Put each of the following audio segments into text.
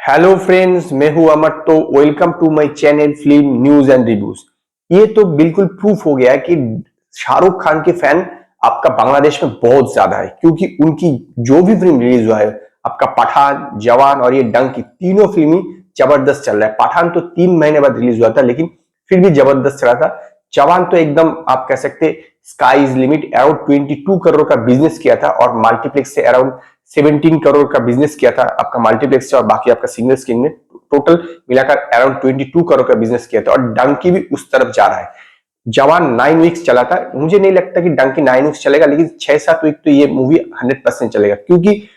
Hello friends, मैं हूं अमर। तो welcome to my channel film news and reviews. ये तो बिल्कुल प्रूफ हो गया है कि शाहरुख खान के फैन आपका बांग्लादेश में बहुत ज्यादा है, क्योंकि उनकी जो भी फिल्म रिलीज हुआ है, आपका पठान, जवान और ये डंकी, तीनों फिल्म ही जबरदस्त चल रहा है। पठान तो 3 महीने बाद रिलीज हुआ था, लेकिन फिर भी जबरदस्त चला था। जवान तो एकदम आप कह सकते sky is limit, around 22 crore का बिजनेस किया था और मल्टीप्लेक्स से अराउंड 17 करोड़ का बिजनेस किया था आपका मल्टीप्लेक्स से, और बाकी आपका सिंगल स्क्रीन में टोटल मिलाकर अराउंड 22 करोड़ का बिजनेस किया था। और डंकी भी उस तरफ जा रहा है। जवान 9 वीक्स चला था, मुझे नहीं लगता कि डंकी 9 वीक्स चलेगा, लेकिन 6-7 वीक तो ये मूवी 100% चलेगा, क्योंकि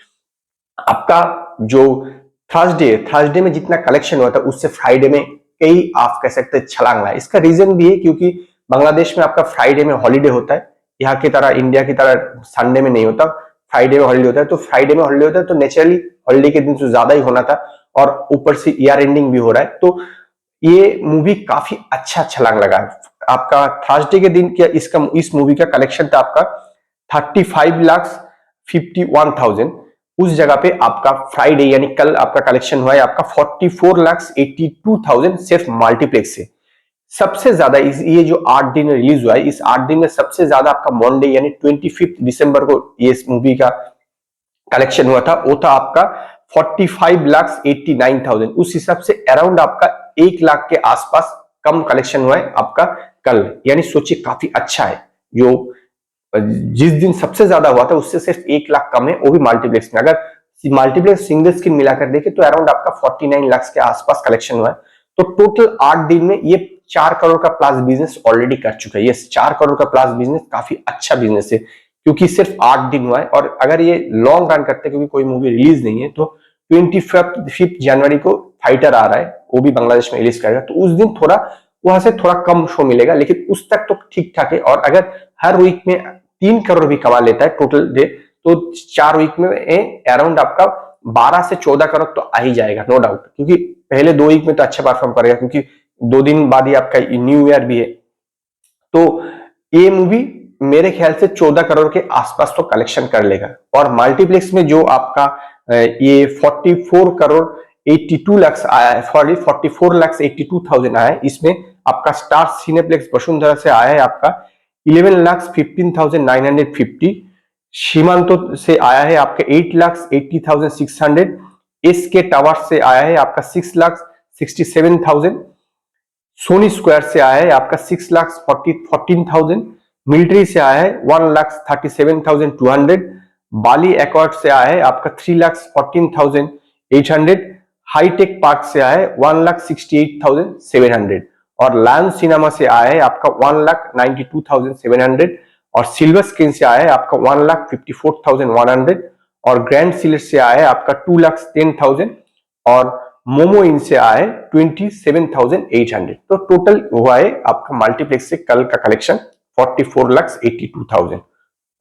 आपका जो थर्सडे में जितना कलेक्शन हुआ था उससे फ्राइडे में कई आप कह सकते छलांग रहा है। इसका रीजन भी है क्योंकि बांग्लादेश में आपका फ्राइडे में हॉलीडे होता है, यहाँ की तरह इंडिया की तरह संडे में नहीं होता, फ्राइडे में हॉलीडे होता है। तो फ्राइडे में हॉलीडे होता है तो नेचुरली हॉलीडे के दिन तो ज्यादा ही होना था, और ऊपर से ईयर एंडिंग भी हो रहा है। तो ये मूवी काफी अच्छा छलांग लगा है। आपका थर्सडे के दिन क्या इस मूवी का कलेक्शन था आपका 35,51,000। उस जगह पे आपका फ्राइडे यानी कल आपका कलेक्शन हुआ है आपका 44,82,000 सिर्फ मल्टीप्लेक्स से। सबसे ज्यादा ये जो 8 दिन रिलीज हुआ है, इस 8 दिन में सबसे ज्यादा आपका मंडे यानी 25 दिसंबर को ये इस मूवी का कलेक्शन हुआ था, वो था आपका 45,89,000। उस हिसाब से अराउंड आपका 1 लाख के आसपास कम कलेक्शन हुआ है आपका कल, यानी सोचिए काफी अच्छा है। जो जिस दिन सबसे ज्यादा हुआ था उससे सिर्फ 1 लाख कम है, वो भी मल्टीप्लेक्स में। अगर मल्टीप्लेक्स सिंगल स्क्रीन मिलाकर देखे तो अराउंड आपका 49 लाख के आसपास कलेक्शन हुआ है। तो टोटल 8 दिन में ये 4 करोड़ का प्लस बिजनेस ऑलरेडी कर चुका है। ये 4 करोड़ का प्लस बिजनेस काफी अच्छा बिजनेस है, क्योंकि सिर्फ 8 दिन हुआ है। और अगर ये लॉन्ग रन करते, क्योंकि कोई मूवी रिलीज नहीं है, तो 25 जनवरी को फाइटर आ रहा है, वो भी बांग्लादेश में रिलीज करेगा, तो उस दिन थोड़ा वहां से थोड़ा कम शो मिलेगा, लेकिन उस तक तो ठीक ठाक है। और अगर हर वीक में 3 करोड़ भी कमा लेता है टोटल डे, तो 4 वीक में अराउंड आपका 12 से 14 करोड़ तो आ ही जाएगा, नो डाउट। क्योंकि पहले 2 वीक में तो अच्छा परफॉर्म करेगा, क्योंकि 2 दिन बाद ही आपका न्यू ईयर भी है। तो ये मूवी मेरे ख्याल से 14 करोड़ के आसपास तो कलेक्शन कर लेगा। और मल्टीप्लेक्स में जो आपका ये 44 करोड़ 82 लाख आया है, सॉरी 44,82,000 आया है, इसमें आपका स्टार सिनेप्लेक्स वसुंधरा से आया है आपका 11,15,950, सीमांतो से आया है आपका 8,80,600, एस के टावर से आया है आपका 6,67,000, सोनी स्क्वायर से आया है आपका 6,14,000, मिलिट्री से आया है 1,37,200, बाली एकॉर्ड से आया है आपका 3,14,800, हाईटेक पार्क से आया है 1,68,700, और लायन सिनेमा से आया है आपका 1,92,700, और सिल्वर स्क्रीन से आया है आपका 1,54,100, और ग्रैंड सिलेट से आया है आपका 2,10,000, और मोमो इन से आया है 27,800। तो टोटल हुआ है आपका मल्टीप्लेक्स से कल का कलेक्शन 44,82,000,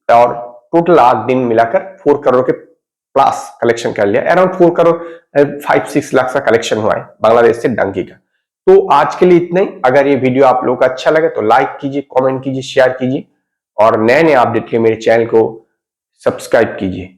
और टोटल 8 दिन मिलाकर 4 करोड़ के प्लस कलेक्शन कर लिया। अराउंड 4 करोड़ 5-6 लाख का कलेक्शन हुआ है बांग्लादेश से डंकी का। तो आज के लिए इतना ही। अगर ये वीडियो आप लोगों को अच्छा लगे तो लाइक कीजिए, कमेंट कीजिए, शेयर कीजिए, और नए नए अपडेट के मेरे चैनल को सब्सक्राइब कीजिए।